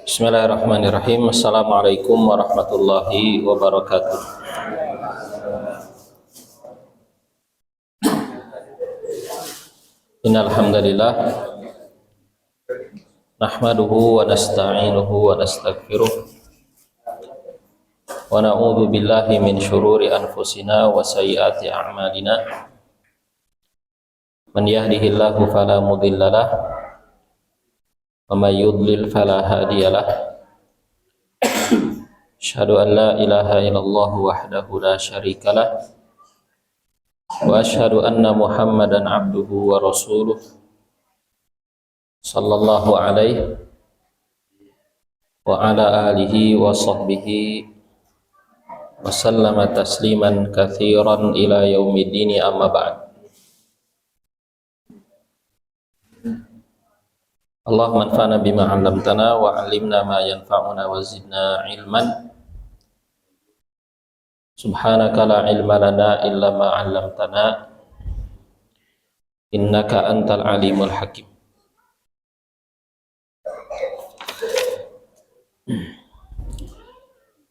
Bismillahirrahmanirrahim. Assalamualaikum warahmatullahi wabarakatuh. Innal hamdalillah nahmaduhu wa nasta'inuhu wa nastaghfiruh wa na'udzu billahi min syururi anfusina wa sayyiati a'malina. Man yahdihillahu fala mudhillalah wa may yudlil fala hadiyalah. Asyhadu an la ilaha illallah wahdahu la syarikalah wa asyhadu anna Muhammadan abduhu wa rasuluh sallallahu alaihi wa ala alihi wa sahbihi wa sallama tasliman katsiran ila yaumiddin, amma ba'd. Allahumma anfa'na bima 'allamtana wa 'allimna ma yanfa'una wa zidna ilman. Subhanaka la ilma lana illa ma 'allamtana innaka antal alimul hakim.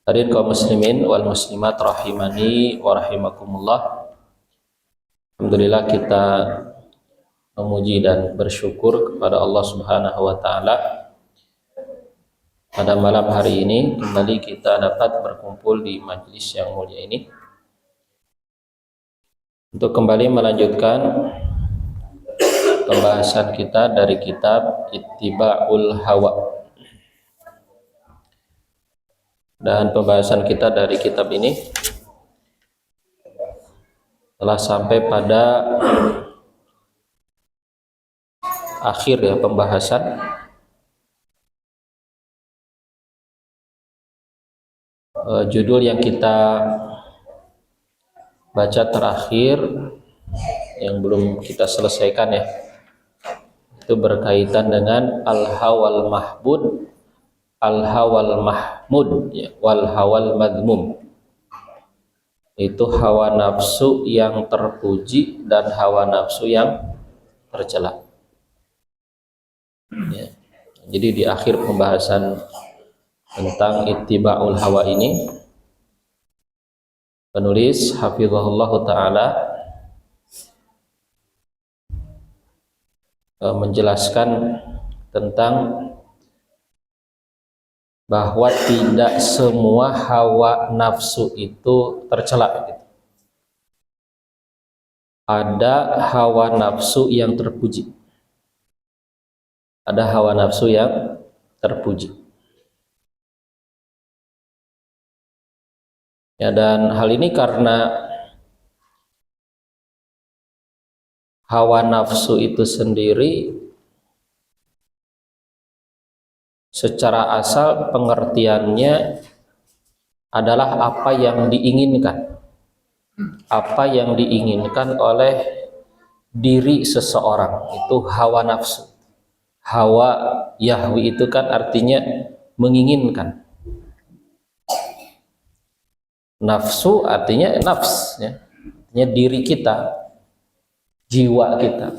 Hadirin kaum muslimin wal muslimat rahimani wa rahimakumullah. Alhamdulillah, kita memuji dan bersyukur kepada Allah Subhanahu wa taala. Pada malam hari ini kembali kita dapat berkumpul di majelis yang mulia ini untuk kembali melanjutkan pembahasan kita dari kitab Ittiba'ul Hawa. Dan pembahasan kita dari kitab ini telah sampai pada akhir pembahasan judul yang kita baca terakhir yang belum kita selesaikan itu berkaitan dengan al-hawal mahbud, al-hawal mahmud wal hawal madmum. Itu hawa nafsu yang terpuji dan hawa nafsu yang tercela. Jadi di akhir pembahasan tentang ittiba'ul hawa ini, penulis hafizahullah ta'ala menjelaskan tentang bahwa tidak semua hawa nafsu itu tercela. Ada hawa nafsu yang terpuji, ada hawa nafsu yang terpuji. Dan hal ini karena hawa nafsu itu sendiri secara asal pengertiannya adalah apa yang diinginkan, apa yang diinginkan oleh diri seseorang, itu hawa nafsu. Hawa yahwi itu kan artinya menginginkan. Nafsu artinya nafs, artinya diri kita, jiwa kita.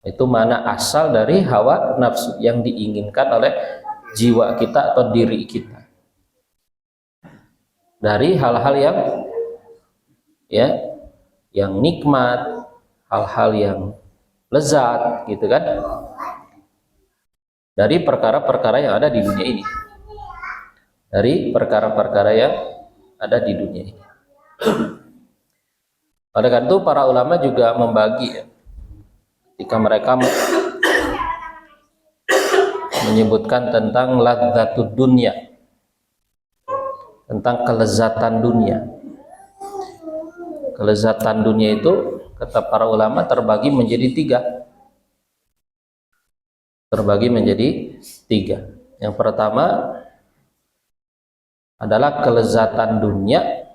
Itu mana asal dari hawa nafsu yang diinginkan oleh jiwa kita atau diri kita, dari hal-hal yang nikmat, hal-hal yang lezat, gitu kan, dari perkara-perkara yang ada di dunia ini, dari perkara-perkara yang ada di dunia ini. Oleh karena itu para ulama juga membagi, ketika mereka menyebutkan tentang ladzatud dunya, tentang kelezatan dunia. Kelezatan dunia itu kata para ulama terbagi menjadi tiga. Yang pertama adalah kelezatan dunia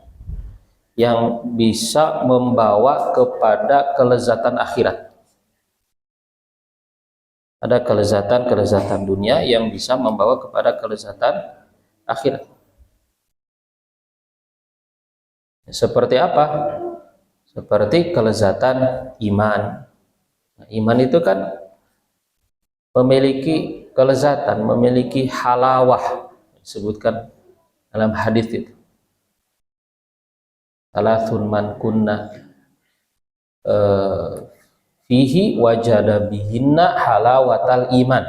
yang bisa membawa kepada kelezatan akhirat. Ada kelezatan dunia yang bisa membawa kepada kelezatan akhirat. Seperti apa? Seperti kelezatan iman. Iman itu kan memiliki kelezatan, memiliki halawah, disebutkan dalam hadis itu. Salasun man kunna fihi wajada bihinna halawatal iman.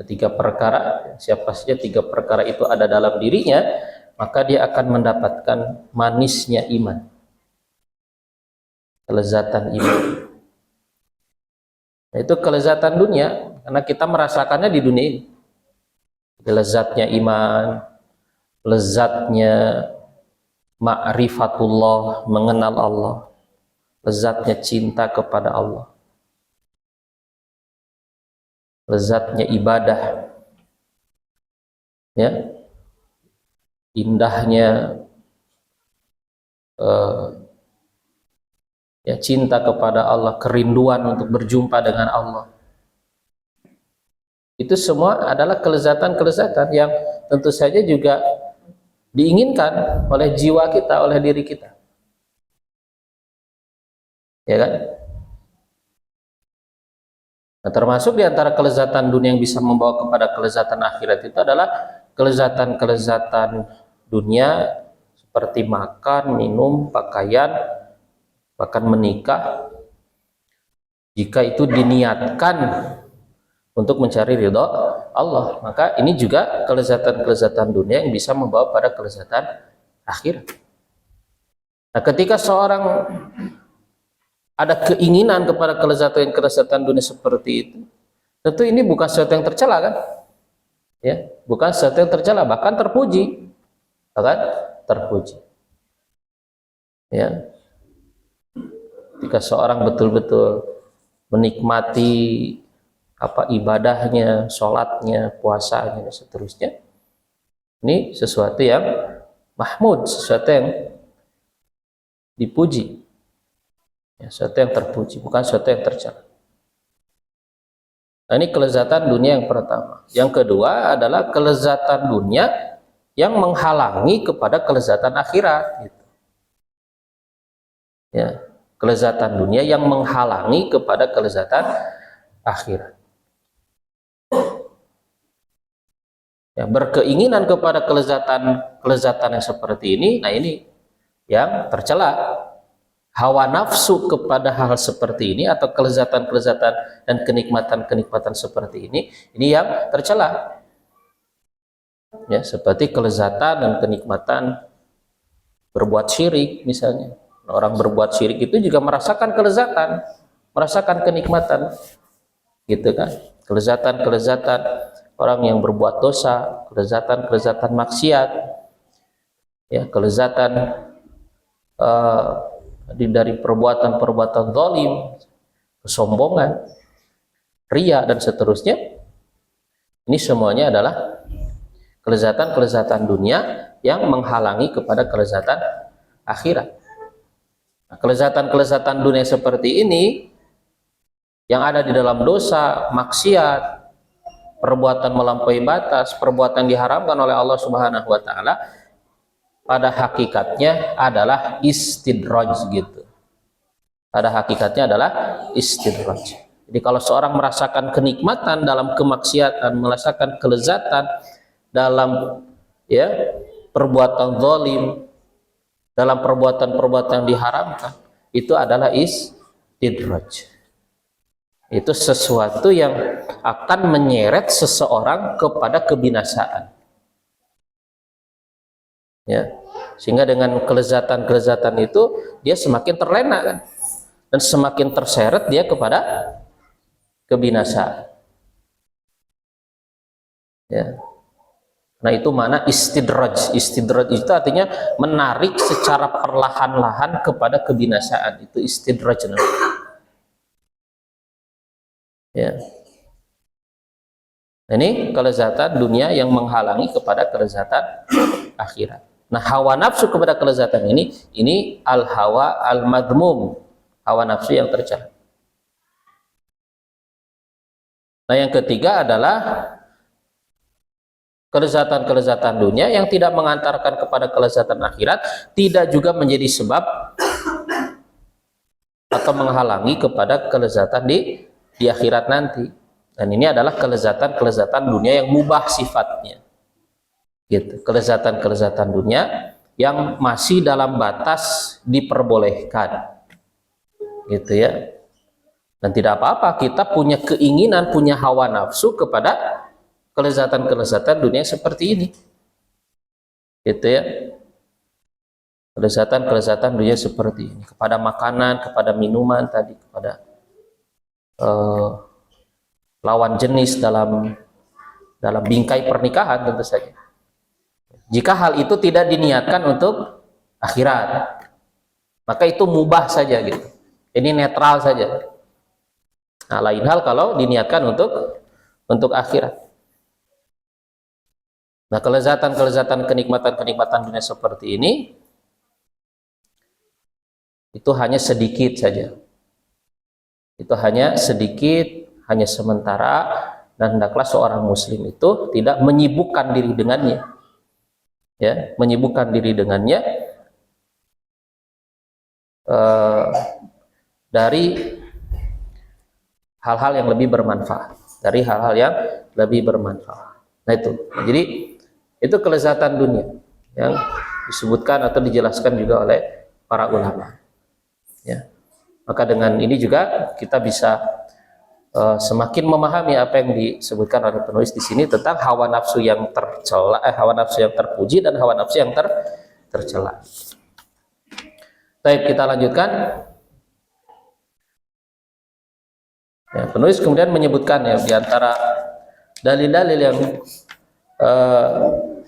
Tiga perkara, siapa saja tiga perkara itu ada dalam dirinya, maka dia akan mendapatkan manisnya iman, kelezatan iman. Nah, itu kelezatan dunia, karena kita merasakannya di dunia ini. Lezatnya iman, lezatnya ma'rifatullah, mengenal Allah, lezatnya cinta kepada Allah, lezatnya ibadah, ya, indahnya ya, cinta kepada Allah, kerinduan untuk berjumpa dengan Allah. Itu semua adalah kelezatan-kelezatan yang tentu saja juga diinginkan oleh jiwa kita, oleh diri kita, ya kan? Nah, termasuk di antara kelezatan dunia yang bisa membawa kepada kelezatan akhirat itu adalah kelezatan-kelezatan dunia seperti makan, minum, pakaian, bahkan menikah, jika itu diniatkan untuk mencari ridho Allah, maka ini juga kelezatan-kelezatan dunia yang bisa membawa pada kelezatan akhirat. Nah, ketika seorang ada keinginan kepada kelezatan dunia seperti itu, tentu ini bukan sesuatu yang tercela, kan? Ya, bukan sesuatu yang tercela, bahkan terpuji, Ya, ketika seorang betul-betul menikmati ibadahnya, sholatnya, puasanya, dan seterusnya, ini sesuatu yang mahmud, sesuatu yang dipuji, ya, sesuatu yang terpuji, bukan sesuatu yang tercela. Nah, ini kelezatan dunia yang pertama. Yang kedua adalah kelezatan dunia yang menghalangi kepada kelezatan akhirat, gitu. Ya, kelezatan dunia yang menghalangi kepada kelezatan akhirat. Ya, berkeinginan kepada kelezatan yang seperti ini, nah ini yang tercela. Hawa nafsu kepada hal seperti ini atau kelezatan-kelezatan dan kenikmatan-kenikmatan seperti ini yang tercela. Ya, seperti kelezatan dan kenikmatan berbuat syirik misalnya. Orang berbuat syirik itu juga merasakan kelezatan, merasakan kenikmatan, gitu kan? Kelezatan-kelezatan orang yang berbuat dosa, kelezatan-kelezatan maksiat, ya, kelezatan dari perbuatan-perbuatan zalim, kesombongan, ria, dan seterusnya. Ini semuanya adalah kelezatan-kelezatan dunia yang menghalangi kepada kelezatan akhirat. Nah, kelezatan-kelezatan dunia seperti ini yang ada di dalam dosa, maksiat, perbuatan melampaui batas, perbuatan diharamkan oleh Allah Subhanahu wa taala, pada hakikatnya adalah istidraj, gitu. Pada hakikatnya adalah istidraj. Jadi kalau seorang merasakan kenikmatan dalam kemaksiatan, merasakan kelezatan dalam, ya, perbuatan zalim, dalam perbuatan-perbuatan diharamkan, itu adalah istidraj. Itu sesuatu yang akan menyeret seseorang kepada kebinasaan, ya, sehingga dengan kelezatan-kelezatan itu dia semakin terlena, kan, dan semakin terseret dia kepada kebinasaan, ya. Nah, itu mana istidraj. Istidraj itu artinya menarik secara perlahan-lahan kepada kebinasaan. Itu istidraj. Ya. Ini kelezatan dunia yang menghalangi kepada kelezatan akhirat. Nah, hawa nafsu kepada kelezatan ini al-hawa al-madmum, hawa nafsu yang tercela. Nah, yang ketiga adalah kelezatan-kelezatan dunia yang tidak mengantarkan kepada kelezatan akhirat, tidak juga menjadi sebab atau menghalangi kepada kelezatan di akhirat nanti. Dan ini adalah kelezatan-kelezatan dunia yang mubah sifatnya. Gitu. Kelezatan-kelezatan dunia yang masih dalam batas diperbolehkan. Gitu ya. Dan tidak apa-apa kita punya keinginan, punya hawa nafsu kepada kelezatan-kelezatan dunia seperti ini. Gitu ya. Kelezatan-kelezatan dunia seperti ini, kepada makanan, kepada minuman tadi, kepada lawan jenis dalam bingkai pernikahan tentu saja. Jika hal itu tidak diniatkan untuk akhirat, maka itu mubah saja gitu. Ini netral saja. Nah, lain hal kalau diniatkan untuk akhirat. Nah, kelezatan-kelezatan, kenikmatan-kenikmatan dunia seperti ini itu hanya sedikit saja. Itu hanya sedikit, hanya sementara, dan hendaklah seorang muslim itu tidak menyibukkan diri dengannya. Ya, menyibukkan diri dengannya dari hal-hal yang lebih bermanfaat, Nah itu, jadi itu kelezatan dunia yang disebutkan atau dijelaskan juga oleh para ulama. Ya, maka dengan ini juga kita bisa semakin memahami apa yang disebutkan oleh penulis di sini tentang hawa nafsu yang tercela, hawa nafsu yang terpuji dan hawa nafsu yang tercela. Baik, kita lanjutkan. Ya, penulis kemudian menyebutkan ya di antara dalil-dalil yang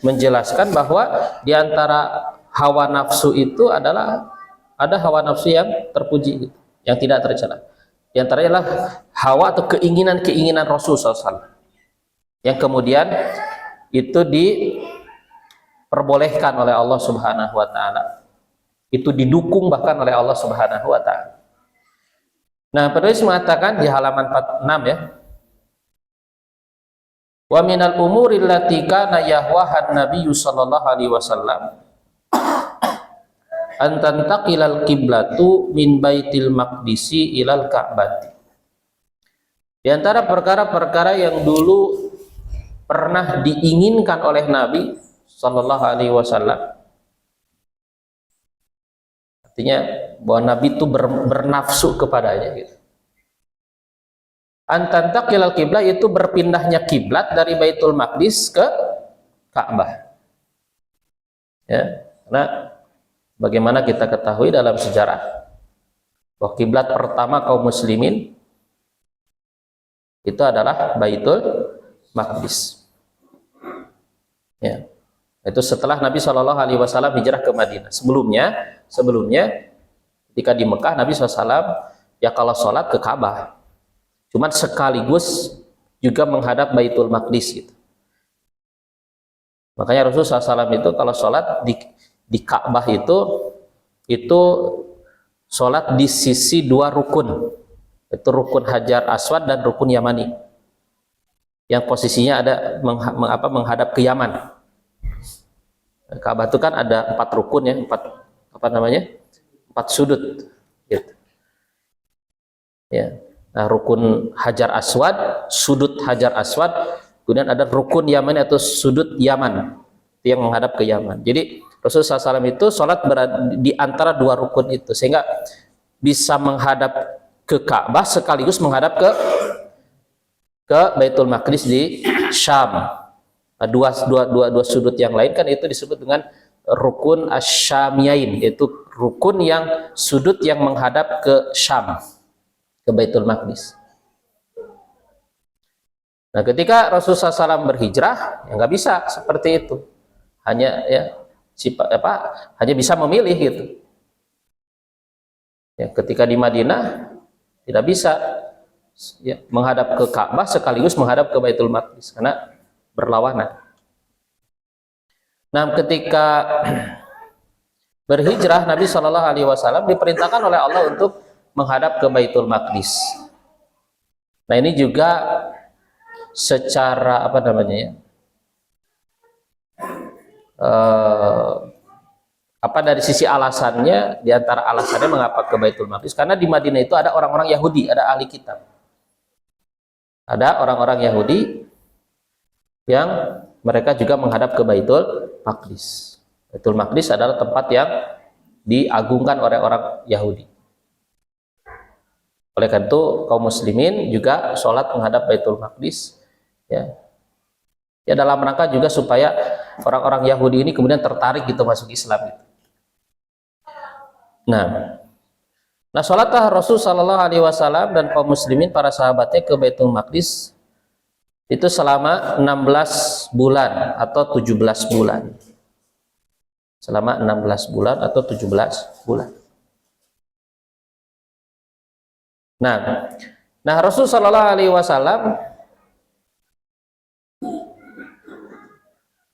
menjelaskan bahwa di antara hawa nafsu itu adalah ada hawa nafsu yang terpuji, yang tidak tercela. Di antaranya adalah hawa atau keinginan-keinginan Rasulullah SAW yang kemudian itu diperbolehkan oleh Allah Subhanahu wa taala. Itu didukung bahkan oleh Allah Subhanahu wa taala. Nah, penulis mengatakan di halaman 46 ya. Wa minal umuri allati kana yahwahan nabiyyu sallallahu alaihi wasallam an tantaqilal qiblatu min baitil maqdisi ilal ka'bati. Di antara perkara-perkara yang dulu pernah diinginkan oleh Nabi sallallahu alaihi wasallam, artinya bahwa Nabi itu bernafsu kepadanya gitu. An tantaqilal qiblat itu berpindahnya kiblat dari Baitul Maqdis ke Ka'bah. Ya, karena bagaimana kita ketahui dalam sejarah bahwa kiblat pertama kaum muslimin itu adalah Baitul Maqdis. Ya. Itu setelah Nabi Shallallahu alaihi wasallam hijrah ke Madinah. Sebelumnya ketika di Mekah Nabi SAW ya kalau sholat ke Ka'bah. Cuman sekaligus juga menghadap Baitul Maqdis gitu. Makanya Rasulullah SAW itu kalau sholat di Ka'bah itu sholat di sisi dua rukun, itu rukun Hajar Aswad dan rukun Yamani, yang posisinya ada menghadap ke Yaman. Ka'bah itu kan ada 4 rukun ya, 4 sudut, gitu. Ya, nah, rukun Hajar Aswad, sudut Hajar Aswad, kemudian ada rukun Yamani atau sudut Yaman, yang menghadap ke Yaman. Jadi Rasulullah SAW itu sholat berada di antara 2 rukun itu, sehingga bisa menghadap ke Ka'bah sekaligus menghadap ke Baitul Maqdis di Syam. Nah, dua sudut yang lain kan itu disebut dengan rukun asy-Syamiyain, yaitu rukun yang sudut yang menghadap ke Syam, ke Baitul Maqdis. Nah, ketika Rasulullah SAW berhijrah, ya nggak bisa seperti itu. Hanya hanya bisa memilih gitu. Ya, ketika di Madinah tidak bisa ya, menghadap ke Ka'bah sekaligus menghadap ke Baitul Maqdis karena berlawanan. Nah, ketika berhijrah Nabi Shallallahu alaihi wasallam diperintahkan oleh Allah untuk menghadap ke Baitul Maqdis. Nah, ini juga secara dari sisi alasannya, di antara alasannya mengapa ke Baitul Maqdis, karena di Madinah itu ada orang-orang Yahudi, ada ahli kitab. Ada orang-orang Yahudi yang mereka juga menghadap ke Baitul Maqdis. Baitul Maqdis adalah tempat yang diagungkan oleh orang Yahudi. Oleh karena itu kaum muslimin juga sholat menghadap Baitul Maqdis, ya. Ya dalam rangka juga supaya orang-orang Yahudi ini kemudian tertarik gitu masuk Islam gitu. Nah sholatlah Rasul Shallallahu Alaihi Wasallam dan kaum muslimin para sahabatnya ke Baitul Maqdis itu selama 16 bulan atau 17 bulan. Selama 16 bulan atau 17 bulan. Nah Rasul Shallallahu Alaihi Wasallam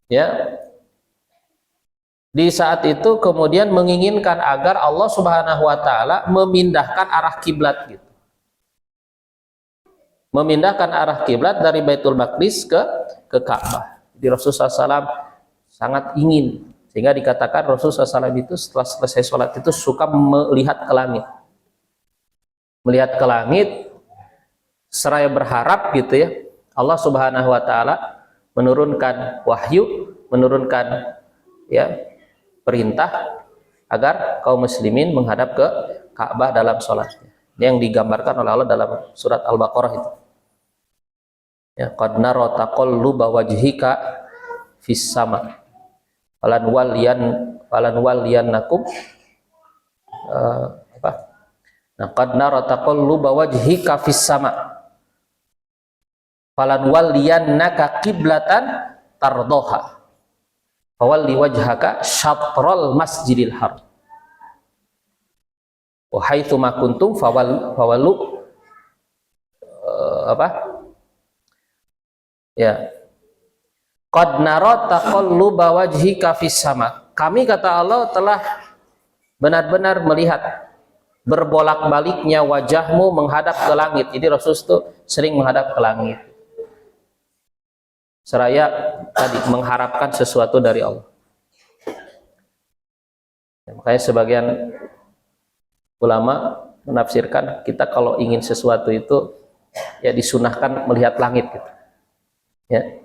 ya di saat itu kemudian menginginkan agar Allah Subhanahu wa taala memindahkan arah kiblat gitu. Memindahkan arah kiblat dari Baitul Maqdis ke Ka'bah. Jadi Rasulullah SAW sangat ingin, sehingga dikatakan Rasulullah SAW itu setelah selesai sholat itu suka melihat ke langit. Melihat ke langit seraya berharap gitu ya, Allah Subhanahu wa taala menurunkan wahyu, menurunkan ya perintah agar kaum muslimin menghadap ke Ka'bah dalam sholatnya. Ini yang digambarkan oleh Allah dalam surat Al-Baqarah itu. Ya, qad nara taqalluba wajhika fis sama. Falan waliyannakum apa? Nah, qad nara taqalluba wajhika fis sama. Falan waliyannaka qiblatan tardoha. Fawalli wajhaka syatrul masjidil haram. Wa haitsu ma kuntum fawallu apa? Ya. Qad nara taqalluba wajhika fis sama. Kami kata Allah telah benar-benar melihat berbolak-baliknya wajahmu menghadap ke langit. Jadi Rasul itu sering menghadap ke langit. Seraya tadi mengharapkan sesuatu dari Allah. Ya, makanya sebagian ulama menafsirkan kita kalau ingin sesuatu itu ya disunahkan melihat langit gitu. Ya.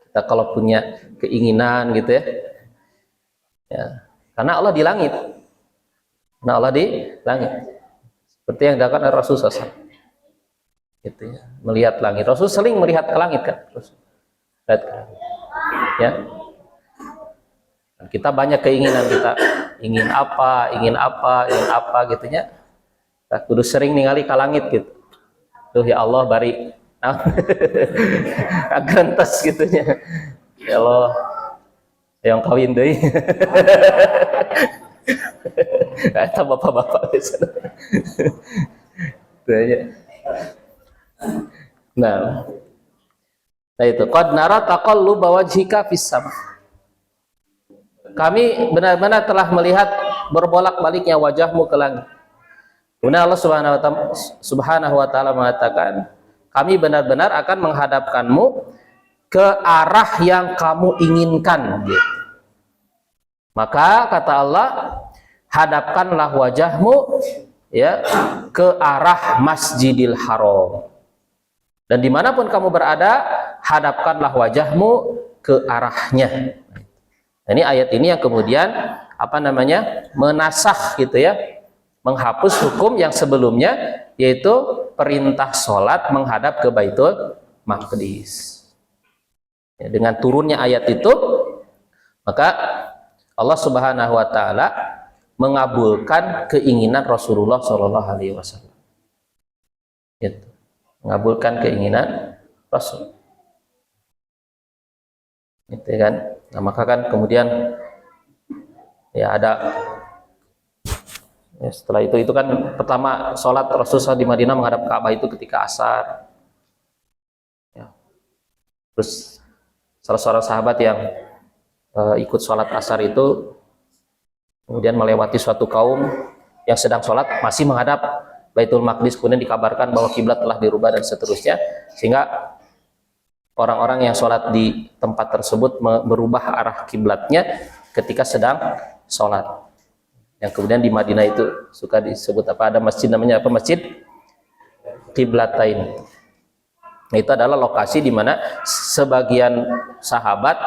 Kita kalau punya keinginan gitu ya. Ya, karena Allah di langit. Karena Allah di langit. Seperti yang dilakukan oleh Rasulullah SAW. Gitu ya, melihat langit. Rasul sering melihat ke langit kan? Ya, kita banyak keinginan, kita ingin apa gitunya. Kita kudu sering ningali ke langit gitu. Tuh ya Allah bari agantas gitunya. Ya Allah yang kawin deui. Eta bapak-bapak biasa. Nah itu qad nara taqalluba wajhika fis sama. Kami benar-benar telah melihat berbolak-baliknya wajahmu ke langit. Kemudian Allah Subhanahu wa taala mengatakan, kami benar-benar akan menghadapkanmu ke arah yang kamu inginkan gitu. Maka kata Allah, hadapkanlah wajahmu ya ke arah Masjidil Haram. Dan dimanapun kamu berada, hadapkanlah wajahmu ke arahnya. Nah, ini ayat ini yang kemudian menasakh gitu ya, menghapus hukum yang sebelumnya, yaitu perintah sholat menghadap ke Baitul Maqdis. Ya, dengan turunnya ayat itu, maka Allah Subhanahu wa taala mengabulkan keinginan Rasulullah Shallallahu Alaihi Wasallam. Gitu. Mengabulkan keinginan Rasul. Gitu kan. Nah, maka kan kemudian ya ada ya, setelah itu kan pertama sholat Rasulullah di Madinah menghadap Ka'bah itu ketika asar. Ya. Terus salah seorang sahabat yang ikut sholat asar itu kemudian melewati suatu kaum yang sedang sholat masih menghadap Baitul Maqdis, kemudian dikabarkan bahwa kiblat telah dirubah dan seterusnya, sehingga orang-orang yang sholat di tempat tersebut berubah arah kiblatnya ketika sedang sholat. Yang kemudian di Madinah itu suka disebut ada masjid namanya Masjid Qiblatain. Itu adalah lokasi di mana sebagian sahabat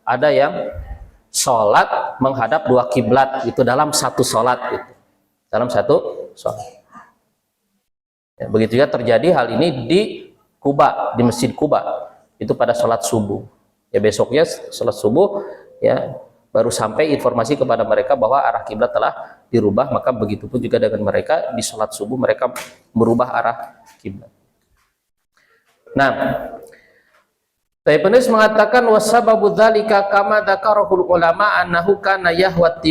ada yang sholat menghadap dua kiblat, itu dalam satu sholat, gitu. Dalam satu sholat. Ya, begitu juga terjadi hal ini di Kuba, di Masjid Kuba, itu pada sholat subuh. Ya, besoknya sholat subuh, ya baru sampai informasi kepada mereka bahwa arah kiblat telah dirubah. Maka begitu pun juga dengan mereka di sholat subuh, mereka merubah arah kiblat. Nah, tapi penulis mengatakan wasababu dzalika kama dzakarahul ulama annahu kana yahwat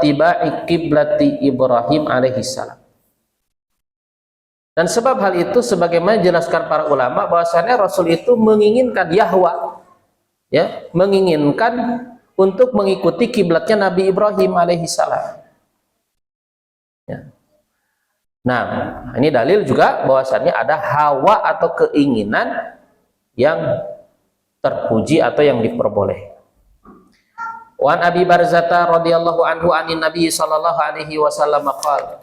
tiba'i qiblati Ibrahim alaihi salam. Dan sebab hal itu sebagaimana dijelaskan para ulama bahwasanya Rasul itu menginginkan yahwa, ya, menginginkan untuk mengikuti kiblatnya Nabi Ibrahim alaihi salam. Ya. Nah, ini dalil juga bahwasannya ada hawa atau keinginan yang terpuji atau yang diperbolehkan. Wan Abi Barzata radhiyallahu anhu anin Nabi sallallahu alaihi wasallam qala.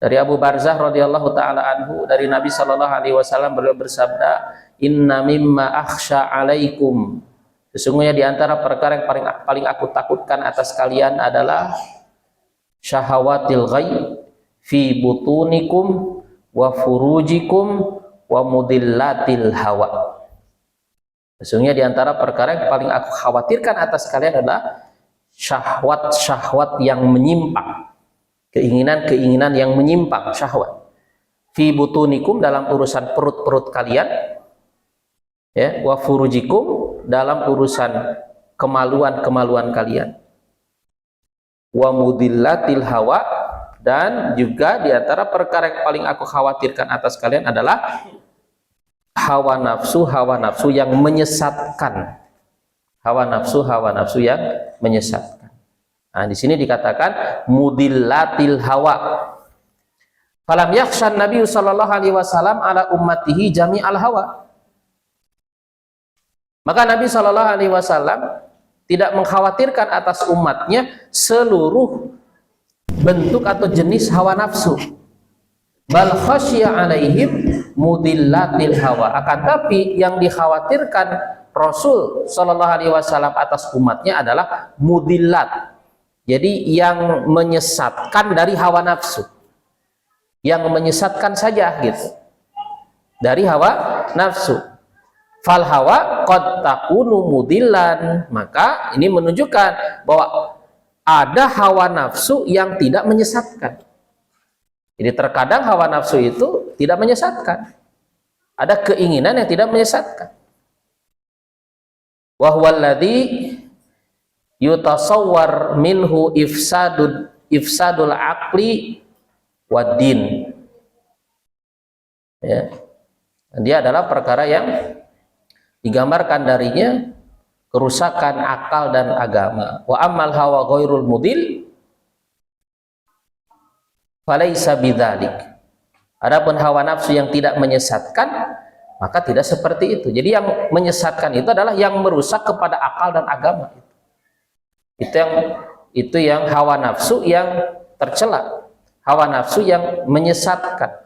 Dari Abu Barzah radhiyallahu taala anhu dari Nabi sallallahu alaihi wasallam beliau bersabda, "Inna mimma akhsha alaikum." Sesungguhnya di antara perkara yang paling aku takutkan atas kalian adalah syahawatil ghaib fi butunikum wa furujikum wa mudillatil hawa. Sesungguhnya di antara perkara yang paling aku khawatirkan atas kalian adalah syahwat-syahwat yang menyimpang, keinginan-keinginan yang menyimpang, syahwat. Fi butunikum dalam urusan perut-perut kalian, ya, wa furujikum dalam urusan kemaluan-kemaluan kalian. Wa mudillatil hawa, dan juga di antara perkara yang paling aku khawatirkan atas kalian adalah hawa nafsu yang menyesatkan. Hawa nafsu yang menyesatkan. Nah, di sini dikatakan mudillatil hawa. Falam yakhshan Nabi sallallahu alaihi wasallam ala ummatihi jami'al hawa. Maka Nabi sallallahu alaihi wasallam tidak mengkhawatirkan atas umatnya seluruh bentuk atau jenis hawa nafsu. Bal khasya alaihim mudillatil hawa. Akan tapi yang dikhawatirkan Rasul sallallahu alaihi wasallam atas umatnya adalah mudillat. Jadi yang menyesatkan dari hawa nafsu. Yang menyesatkan saja gitu. Dari hawa nafsu. Fal hawa qad takunu mudillan. Maka ini menunjukkan bahwa ada hawa nafsu yang tidak menyesatkan. Jadi terkadang hawa nafsu itu tidak menyesatkan. Ada keinginan yang tidak menyesatkan. Wa huwa alladzi yutasawwar minhu ifsadul aqli wad din. Ya. Dia adalah perkara yang digambarkan darinya kerusakan akal dan agama. Wa ammal hawa ghairul mudil falaisa bidzalik. Adapun hawa nafsu yang tidak menyesatkan, maka tidak seperti itu. Jadi yang menyesatkan itu adalah yang merusak kepada akal dan agama. Itu yang hawa nafsu yang tercela, hawa nafsu yang menyesatkan.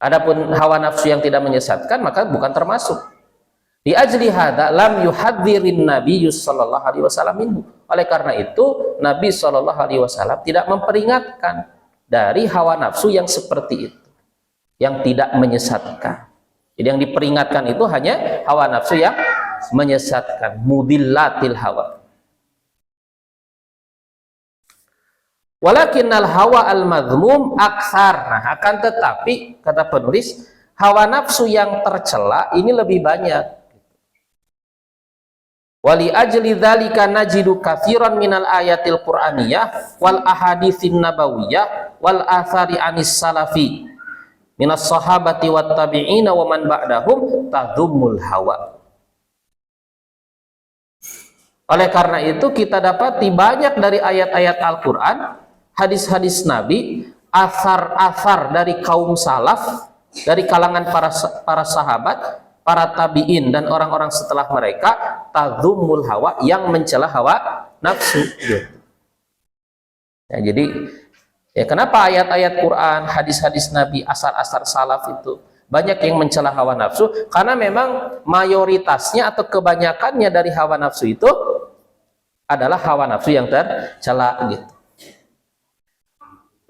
Adapun hawa nafsu yang tidak menyesatkan, maka bukan termasuk. Di ajli hadza lam yuhadzirin Nabi sallallahu alaihi wasallam minhu. Oleh karena itu Nabi sallallahu alaihi wasallam tidak memperingatkan dari hawa nafsu yang seperti itu, yang tidak menyesatkan. Jadi yang diperingatkan itu hanya hawa nafsu yang menyesatkan, mudillatil hawa. Walakinnal hawa al-madhmum aktsar. Nah, akan tetapi kata penulis, hawa nafsu yang tercela ini lebih banyak. Wali ajli dzalika najidu katsiran minal ayatil qur'aniyah wal ahaditsin nabawiyah wal athari anis salafi minas sahabati wat tabi'ina wa man ba'dahum tadhummul hawa. Oleh karena itu kita dapati banyak dari ayat-ayat Al-Qur'an, hadis-hadis Nabi, asar-asar dari kaum salaf, dari kalangan para sahabat, para tabi'in dan orang-orang setelah mereka, tadhummul hawa, yang mencela hawa nafsu. Ya, jadi Ya, kenapa ayat-ayat Quran, hadis-hadis Nabi, asar-asar salaf itu banyak yang mencela hawa nafsu? Karena memang mayoritasnya atau kebanyakannya dari hawa nafsu itu adalah hawa nafsu yang tercela gitu.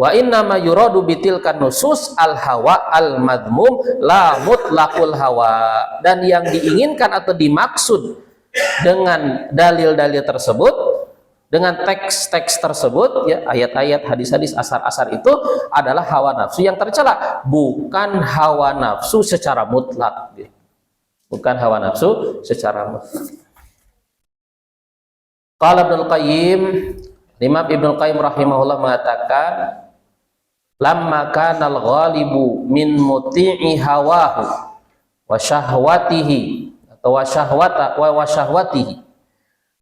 Wa inna ma yuradu bitilkan nusus al hawa al madmum la mutlaqul hawa, dan yang diinginkan atau dimaksud dengan dalil-dalil tersebut, dengan teks-teks tersebut, ya, ayat-ayat, hadis-hadis, asar-asar itu adalah hawa nafsu yang tercela, bukan hawa nafsu secara mutlak. Bukan hawa nafsu secara mutlak. Qala Ibnul Qayyim, Imam Ibnul Qayyim rahimahullah mengatakan, lamma kana al-ghalibu min muti'i hawahu wa syahwatihi atau wa syahwatihi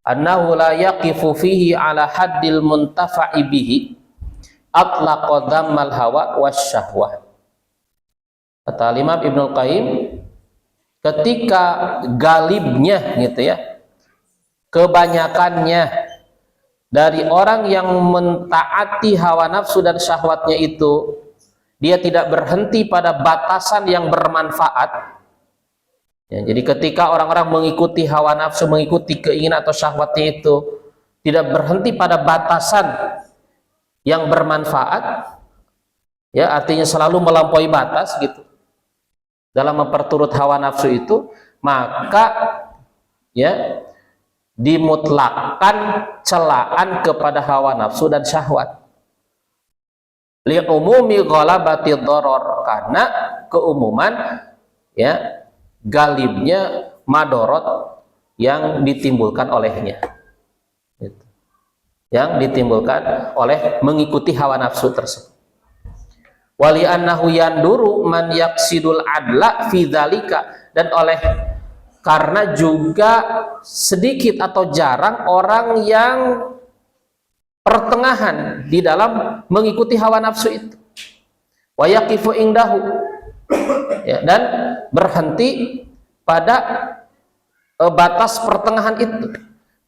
annahu la yaqifu fihi ala haddil muntafa'i bihi atlaqa dhammal hawa wasyahwah. Kata Imam Ibnul Qayyim, ketika galibnya gitu ya, kebanyakannya dari orang yang mentaati hawa nafsu dan syahwatnya itu, dia tidak berhenti pada batasan yang bermanfaat. Ya, jadi ketika orang-orang mengikuti hawa nafsu, mengikuti keinginan atau syahwatnya itu, tidak berhenti pada batasan yang bermanfaat, ya artinya selalu melampaui batas gitu dalam memperturut hawa nafsu itu, maka ya dimutlakkan celaan kepada hawa nafsu dan syahwat li'umumi ghalabati dharar, karena keumuman ya galibnya madorot yang ditimbulkan olehnya, gitu. Yang ditimbulkan oleh mengikuti hawa nafsu tersebut. Wali annahu yanduru man yaksidul adla fi dzalika, dan oleh karena juga sedikit atau jarang orang yang pertengahan di dalam mengikuti hawa nafsu itu. Wa yaqifu indahu, ya, dan berhenti pada batas pertengahan itu.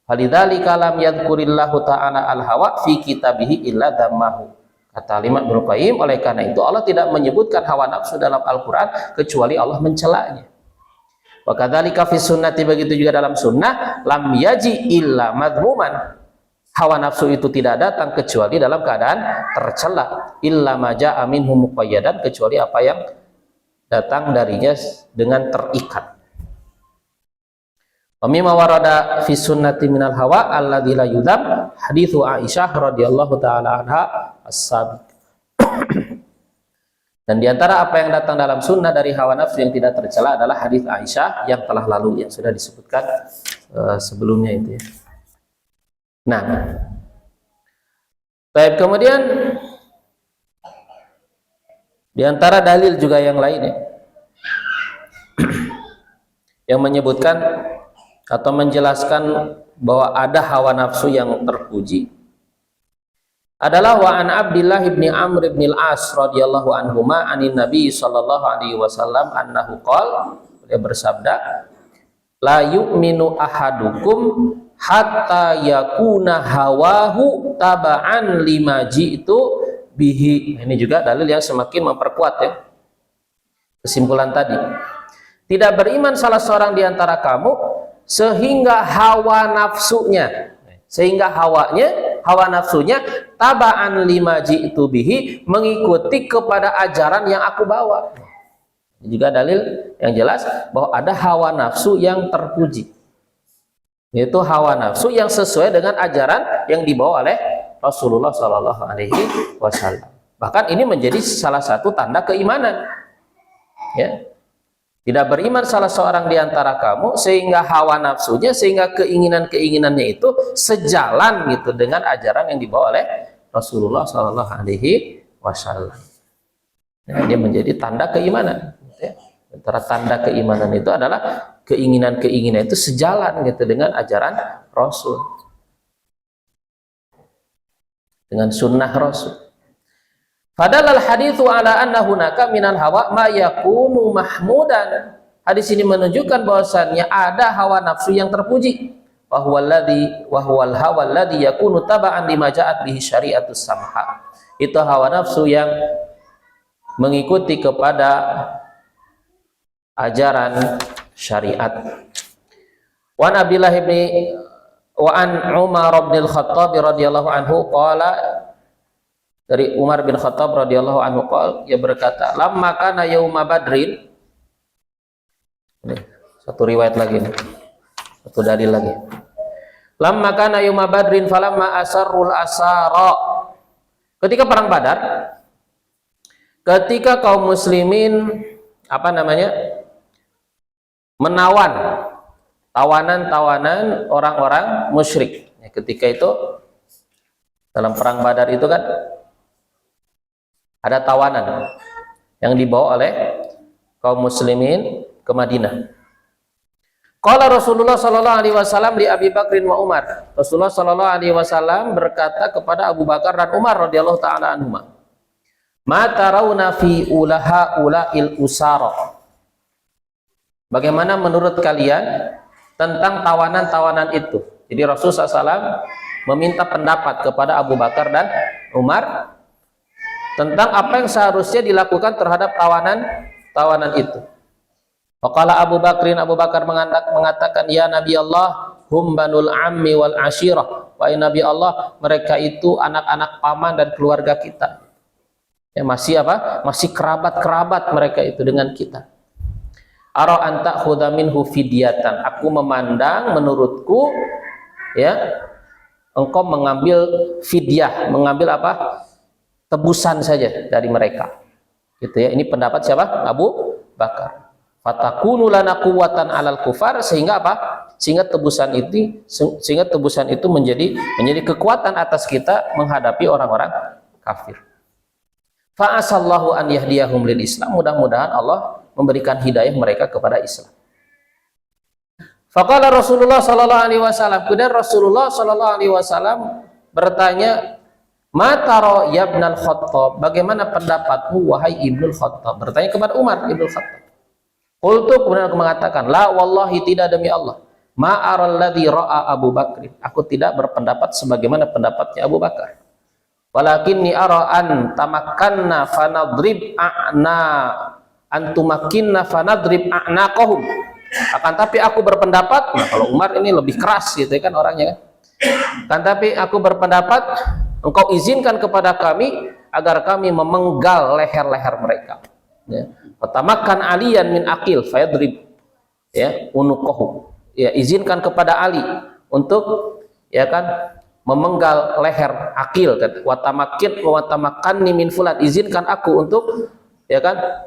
Halidzalika lam yadhkurillahu ta'ala al-hawa fi kitabihi illa dhammahu. Kata Imam Ibnu Qayyim, oleh karena itu Allah tidak menyebutkan hawa nafsu dalam Al-Qur'an kecuali Allah mencelanya. Wa kadzalika fi sunnati, begitu juga dalam sunnah, lam yaji illa madmuman, hawa nafsu itu tidak datang kecuali dalam keadaan tercela, illa ma jaa minhu muqayyadan, kecuali apa yang datang darinya dengan terikat. Wa mimma warada fi sunnati minal hawa alladzi la yudam haditsu Aisyah radhiyallahu taala anha as-sabiq. Dan diantara apa yang datang dalam sunnah dari hawa nafsu yang tidak tercela adalah hadis Aisyah yang telah lalu, yang sudah disebutkan sebelumnya itu ya. Nah, baik, kemudian diantara dalil juga yang lain ya, yang menyebutkan atau menjelaskan bahwa ada hawa nafsu yang terpuji adalah wa an Abdullah bin Amr bin al-As radhiyallahu anhuma anin Nabi sallallahu alaihi wasallam annahu qala, dia bersabda, la yu'minu ahadukum hatta yakuna hawahu taba'an lima ji'tu bihi. Ini juga dalil yang semakin memperkuat ya kesimpulan tadi. Tidak beriman salah seorang di antara kamu sehingga hawa nafsunya, hawa nafsunya taba'an lima ji'tu bihi, mengikuti kepada ajaran yang aku bawa. Juga dalil yang jelas bahwa ada hawa nafsu yang terpuji, yaitu hawa nafsu yang sesuai dengan ajaran yang dibawa oleh Rasulullah Shallallahu Alaihi Wasallam. Bahkan ini menjadi salah satu tanda keimanan. Ya, tidak beriman salah seorang di antara kamu sehingga hawa nafsunya, sehingga keinginannya itu sejalan gitu dengan ajaran yang dibawa oleh Rasulullah Shallallahu Alaihi Wasallam. Nah, dia menjadi tanda keimanan. Ya. Antara tanda keimanan itu adalah keinginan itu sejalan gitu dengan ajaran Rasul, dengan sunnah Rasul. Padahal haditsu ala anna hunaka minal hawa ma yakunu mahmudan. Hadis ini menunjukkan bahwasannya ada hawa nafsu yang terpuji. Wa huwal hawa alladhi yakunu taba'an lima ja'at bihi syari'atus samha. itu hawa nafsu yang mengikuti kepada ajaran syariat. Wa Abdullah bin wa an Umar bin Al-Khattab radhiyallahu anhu qala, dari Umar bin Khattab radhiyallahu anhu qala, ia berkata, lamma kana yauma badrin. Ini satu riwayat lagi nih. Satu dalil lagi. Lamma kana yauma badrin falamma asarrul asara. Ketika perang Badar, ketika kaum muslimin menawan tawanan-tawanan orang-orang musyrik. Ketika itu dalam perang Badar itu kan ada tawanan yang dibawa oleh kaum muslimin ke Madinah. Qala Rasulullah sallallahu alaihi wasallam li Abi Bakrin wa Umar. Rasulullah sallallahu alaihi wasallam berkata kepada Abu Bakar dan Umar radhiyallahu taala anhuma, "Ma tarawna fi ula'il usara?" Bagaimana menurut kalian tentang tawanan-tawanan itu? Jadi Rasulullah SAW meminta pendapat kepada Abu Bakar dan Umar tentang apa yang seharusnya dilakukan terhadap tawanan itu. Faqala Abu Bakrin, Abu Bakar mengatakan, ya Nabi Allah, hum banul ammi wal ashirah. Wahai Nabi Allah, mereka itu anak-anak paman dan keluarga kita. Ya, masih kerabat-kerabat mereka itu dengan kita. Ara anta khudha minhu fidyatan. Aku memandang, menurutku, ya, engkau mengambil fidyah, mengambil tebusan saja dari mereka. Gitu ya. Ini pendapat siapa? Abu Bakar. Fatakunu lana quwwatan 'alal kufar, sehingga sehingga tebusan itu menjadi kekuatan atas kita menghadapi orang-orang kafir. Fa asallahu an yahdiyahum lil Islam, mudah-mudahan Allah memberikan hidayah mereka kepada Islam. Faqala Rasulullah sallallahu alaihi wasallam, kemudian Rasulullah sallallahu alaihi wasallam bertanya, "Ma tara ya Ibnul Khattab?" Bagaimana pendapatmu wahai Ibnul Khattab? Bertanya kepada Umar Ibnul Khattab. Qultu, kemudian aku mengatakan, la wallahi, tidak demi Allah, ma aral ladzi ra'a Abu Bakr. Aku tidak berpendapat sebagaimana pendapatnya Abu Bakar. Walakinni ara an tamakkanna fanadrib a'naqahum. Akan tapi aku berpendapat, nah kalau Umar ini lebih keras gitu kan orangnya kan. Kan tapi aku berpendapat, engkau izinkan kepada kami agar kami memenggal leher-leher mereka. Ya. Pertamakan aliyan min akil fayadrib, ya, unuqahu. Ya, izinkan kepada Ali untuk, ya kan, memenggal leher akil. Watamakanni min fulan, izinkan aku untuk, ya kan,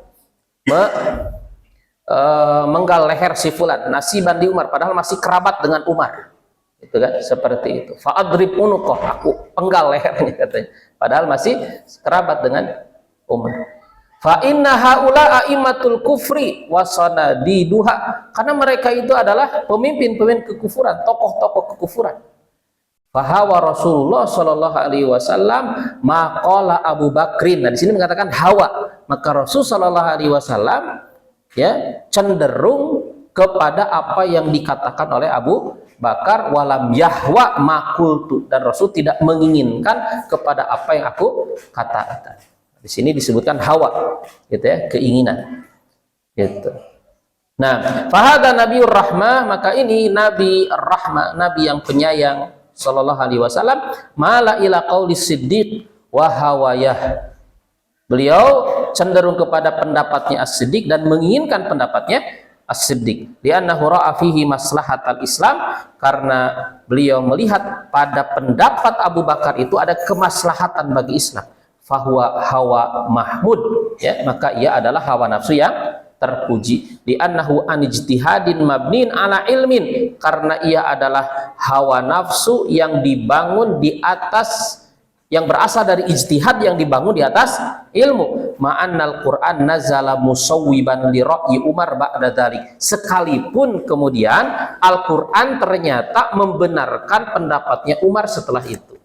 menggal leher si fulan. Nasiban di Umar, padahal masih kerabat dengan Umar. Itu kan, seperti itu. Fa'adrib unuqah, aku penggal lehernya katanya. Padahal masih kerabat dengan Umar. Fa inna haula a'immatul kufri wa sanadiduha, karena mereka itu adalah pemimpin-pemimpin kekufuran, tokoh-tokoh kekufuran. Fa hawa Rasulullah sallallahu alaihi wasallam maqala Abu Bakrin. Nah, di sini mengatakan hawa, maka Rasul sallallahu alaihi wasallam, ya, cenderung kepada apa yang dikatakan oleh Abu Bakar, walam yahwa maqultu, dan Rasul tidak menginginkan kepada apa yang aku katakan. Di sini disebutkan hawa, gitu ya, keinginan, gitu. Nah, fahada Nabiur Rahmah, maka ini Nabi Rahmah, Nabi yang penyayang sallallahu alaihi wasallam, mala ila qauli Siddiq wa hawayah. Beliau cenderung kepada pendapatnya As-Siddiq dan menginginkan pendapatnya As-Siddiq. Li'annahu ra'a fihi maslahatal Islam, karena beliau melihat pada pendapat Abu Bakar itu ada kemaslahatan bagi Islam. Fahuwa hawa mahmud, ya, maka ia adalah hawa nafsu yang terpuji. Li'annahu an ijtihadin mabnin ala ilmin, karena ia adalah hawa nafsu yang dibangun di atas, yang berasal dari ijtihad yang dibangun di atas ilmu. Ma'annal Qur'an nazala musawwiban li ra'yi Umar ba'da dzalik, sekalipun kemudian Al-Qur'an ternyata membenarkan pendapatnya Umar setelah itu,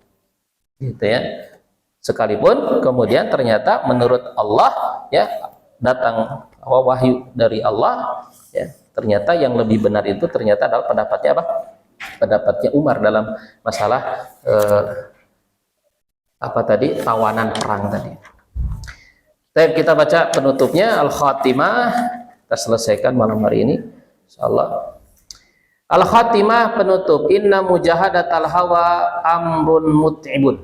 gitu ya. Sekalipun kemudian ternyata menurut Allah, ya, datang wahyu dari Allah, ya, ternyata yang lebih benar itu ternyata adalah pendapatnya Pendapatnya Umar dalam masalah apa tadi, tawanan perang tadi. Kita baca penutupnya, Al-Khatimah. Kita selesaikan malam hari ini insyaallah. Al-Khatimah penutup, inna mujahadatal hawa amrun mut'ibun.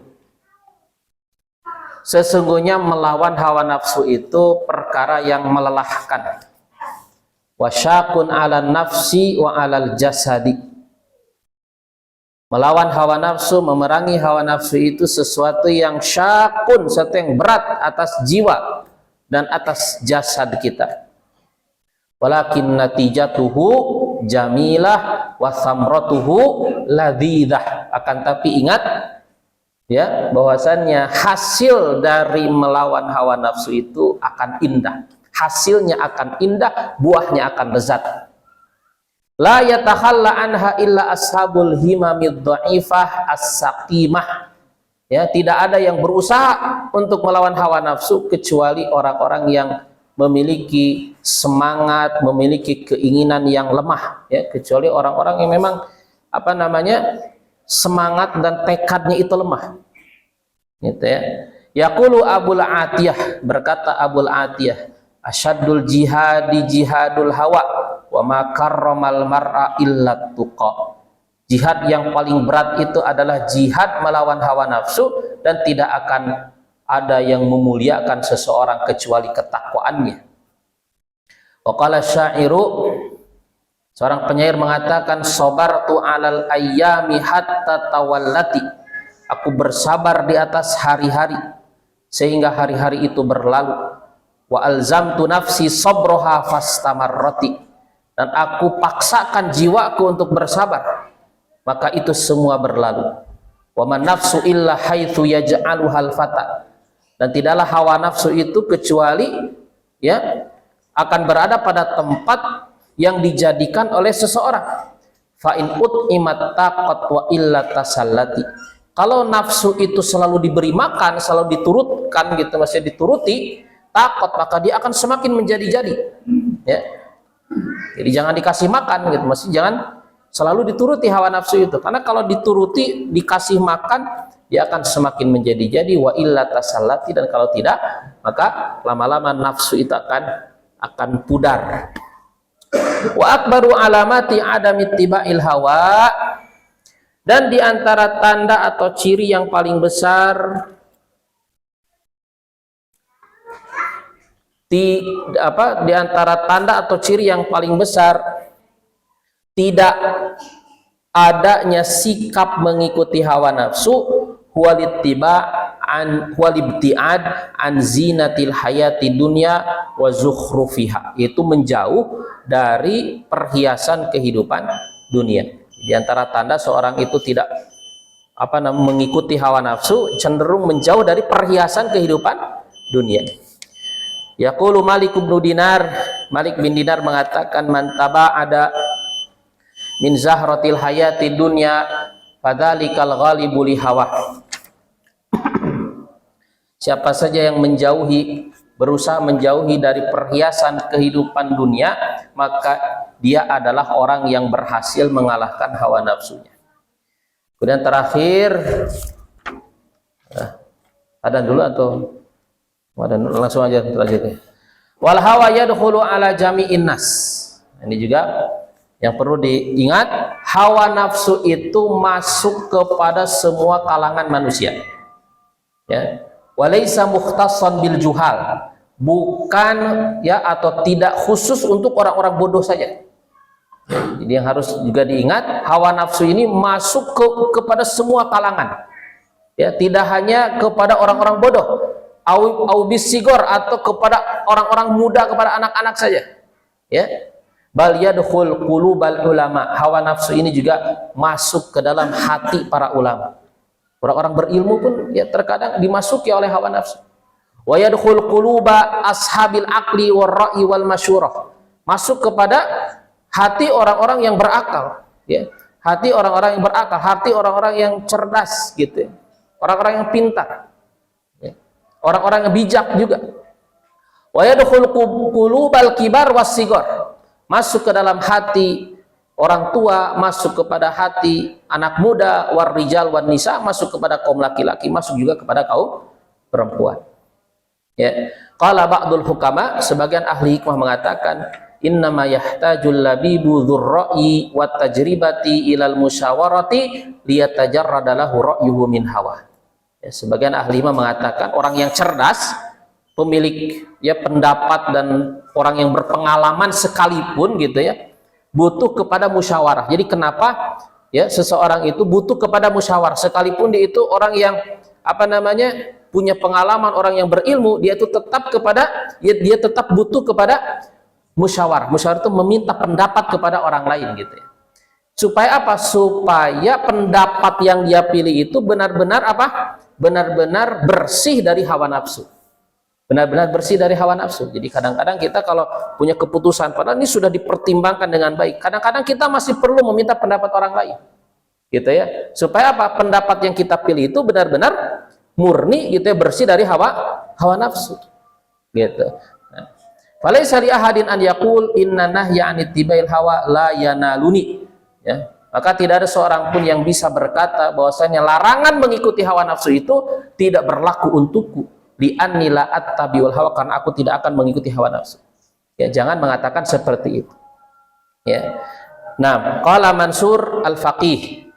Sesungguhnya melawan hawa nafsu itu perkara yang melelahkan. Wasyakun ala nafsi wa alal jasadi. Melawan hawa nafsu, memerangi hawa nafsu itu sesuatu yang syakun, sesuatu yang berat atas jiwa dan atas jasad kita. Walakin natijatuhu jamilah wa thamratuhu ladzidah. Akan tapi ingat ya, bahwasannya hasil dari melawan hawa nafsu itu akan indah. Hasilnya akan indah, buahnya akan lezat. La yatakhalla anha illa ashabul himamid dhaifah as-saqimah. Ya, tidak ada yang berusaha untuk melawan hawa nafsu kecuali orang-orang yang memiliki semangat, memiliki keinginan yang lemah, ya, kecuali orang-orang yang memang apa namanya, semangat dan tekadnya itu lemah. Gitu ya. Yaqulu Abul Atiyah, berkata Abul Atiyah, asyadul jihadi jihadul hawa wa ma karramal mar'a illa tuqa. Jihad yang paling berat itu adalah jihad melawan hawa nafsu, dan tidak akan ada yang memuliakan seseorang kecuali ketakwaannya. Wa qala syairu, seorang penyair mengatakan, sabartu alal ayyami hatta tawallati. Aku bersabar di atas hari-hari sehingga hari-hari itu berlalu. Wa alzamtu nafsi sabroha fastamarrati. Dan aku paksakan jiwaku untuk bersabar, maka itu semua berlalu. Wa man nafsu illa haitsu yaj'aluhal fata. Dan tidaklah hawa nafsu itu kecuali ya akan berada pada tempat yang dijadikan oleh seseorang. Fa in ut'imat taqat wa illa tasallati. Kalau nafsu itu selalu diberi makan, selalu diturutkan gitu, masih dituruti, takut, maka dia akan semakin menjadi-jadi. Ya. Jadi jangan dikasih makan gitu, masih jangan selalu dituruti hawa nafsu itu. Karena kalau dituruti, dikasih makan, dia akan semakin menjadi-jadi. Wa illa tasallati, dan kalau tidak, maka lama-lama nafsu itu akan pudar. Wa akbaru alamati adami ittiba'il hawa, dan di antara tanda atau ciri yang paling besar di antara tanda atau ciri yang paling besar tidak adanya sikap mengikuti hawa nafsu, walibti'ad an zinatil hayati dunya wa zukhrufiha, itu menjauh dari perhiasan kehidupan dunia. Di antara tanda seorang itu tidak mengikuti hawa nafsu, cenderung menjauh dari perhiasan kehidupan dunia. Yaqulu Malik bin Dinar mengatakan, man taba'ada min zahratil hayati dunya fadzalikal ghalibu li hawa. Siapa saja yang berusaha menjauhi dari perhiasan kehidupan dunia, maka dia adalah orang yang berhasil mengalahkan hawa nafsunya. Kemudian terakhir, ada dulu atau langsung aja lanjutnya. Wal hawa yadkhulu ala jami'in nas. Ini juga yang perlu diingat, hawa nafsu itu masuk kepada semua kalangan manusia. Ya. Walaysa mukhtassan bil juhal. Bukan ya, atau tidak khusus untuk orang-orang bodoh saja. Jadi yang harus juga diingat, hawa nafsu ini masuk kepada semua kalangan. Ya, tidak hanya kepada orang-orang bodoh, au bisigor, atau kepada orang-orang muda, kepada anak-anak saja. Ya. Bal yadkhul qulubal ulama. Hawa nafsu ini juga masuk ke dalam hati para ulama. Orang-orang berilmu pun ya terkadang dimasuki oleh hawa nafsu. Wa yadkhul quluba ashabil aqli war ra'i wal masyurah. Masuk kepada hati orang-orang yang berakal, ya. Hati orang-orang yang berakal, hati orang-orang yang cerdas gitu, ya. Orang-orang yang pintar, ya. Orang-orang yang bijak juga. Wa yadkhul qulubal kibar was sigor. Masuk ke dalam hati orang tua masuk kepada hati anak muda, war rijal wan nisa masuk kepada kaum laki-laki, masuk juga kepada kaum perempuan. Ya, qala ba'dul hukama, sebagian ahli hikmah mengatakan, innama yahtajul labibu dzurra'i wat tajribati ilal musyawarati liyatajarrada lahu ra'yuhu min hawa. Ya, sebagian ahli hikmah mengatakan orang yang cerdas, pemilik ya pendapat dan orang yang berpengalaman sekalipun gitu ya, butuh kepada musyawarah. Jadi kenapa ya seseorang itu butuh kepada musyawarah, sekalipun dia itu orang yang punya pengalaman, orang yang berilmu, dia itu tetap dia tetap butuh kepada musyawarah. Musyawarah itu meminta pendapat kepada orang lain gitu ya. Supaya apa? Supaya pendapat yang dia pilih itu benar-benar benar-benar bersih dari hawa nafsu. Benar-benar bersih dari hawa nafsu. Jadi kadang-kadang kita kalau punya keputusan, padahal ini sudah dipertimbangkan dengan baik, kadang-kadang kita masih perlu meminta pendapat orang lain gitu ya, supaya apa? Pendapat yang kita pilih itu benar-benar murni gitu ya, bersih dari hawa nafsu gitu. Falaisa li ahadin an yaqul inna nahya an ittibail hawa la yanaluni, ya, maka tidak ada seorang pun yang bisa berkata bahwasanya larangan mengikuti hawa nafsu itu tidak berlaku untukku, li anni la attabiul hawa, karena aku tidak akan mengikuti hawa nafsu. Ya, jangan mengatakan seperti itu. Ya. Nah, qala Mansur al-Faqih.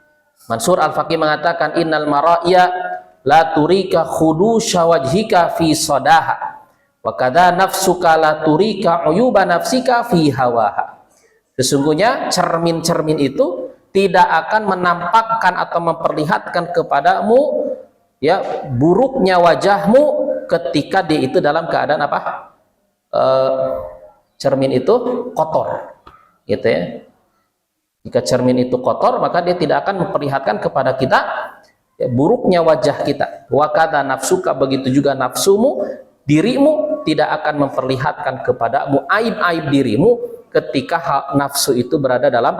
Mansur al-Faqih mengatakan innal maraiya la turika khudusha wajhika fi sadaha wa kadza nafsuka la turika uyuba nafsika fi hawaha. Sesungguhnya cermin-cermin itu tidak akan menampakkan atau memperlihatkan kepadamu ya buruknya wajahmu ketika dia itu dalam keadaan cermin itu kotor gitu ya. Jika cermin itu kotor, maka dia tidak akan memperlihatkan kepada kita ya, buruknya wajah kita. Wa kadza nafsuka, begitu juga nafsumu, dirimu tidak akan memperlihatkan kepadamu aib-aib dirimu ketika nafsu itu berada dalam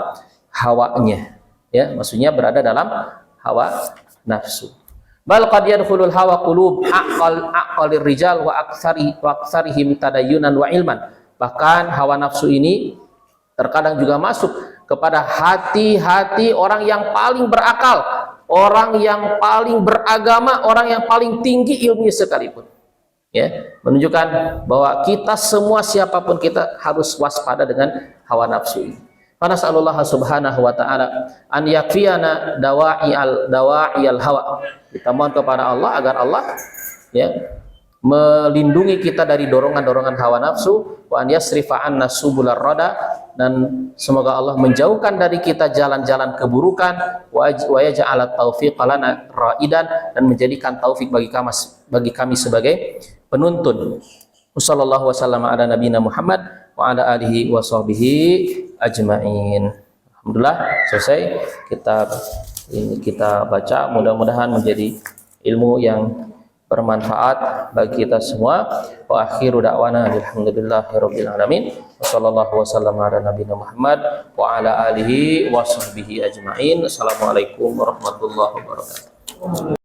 hawanya. Ya, maksudnya berada dalam hawa nafsu. Bal qad yadkhulul hawa qulub aqalir rijal wa aktsarihim tadayyunan wa ilman. Bahkan hawa nafsu ini terkadang juga masuk kepada hati-hati orang yang paling berakal, orang yang paling beragama, orang yang paling tinggi ilmunya sekalipun. Ya, menunjukkan bahwa kita semua, siapapun kita, harus waspada dengan hawa nafsu ini. Nasallallahu subhanahu wa ta'ala an yakfiyana dawa'iyal hawa. Kita mohon kepada Allah agar Allah ya melindungi kita dari dorongan-dorongan hawa nafsu, wa an yasrifa anna subular rada, dan semoga Allah menjauhkan dari kita jalan-jalan keburukan, wa yaj'al taufiqa lana raidan, dan menjadikan taufik bagi kami sebagai penuntun. Wassallallahu wasallam ala nabiyina Muhammad wa ala alihi wa sahbihi ajmain. Alhamdulillah selesai kitab ini kita baca, mudah-mudahan menjadi ilmu yang bermanfaat bagi kita semua. Wa akhiru da'wana alhamdulillahirabbil alamin. Wassallallahu wasallam ala nabiyina Muhammad wa ala alihi wa sahbihi ajmain. Assalamualaikum warahmatullahi wabarakatuh.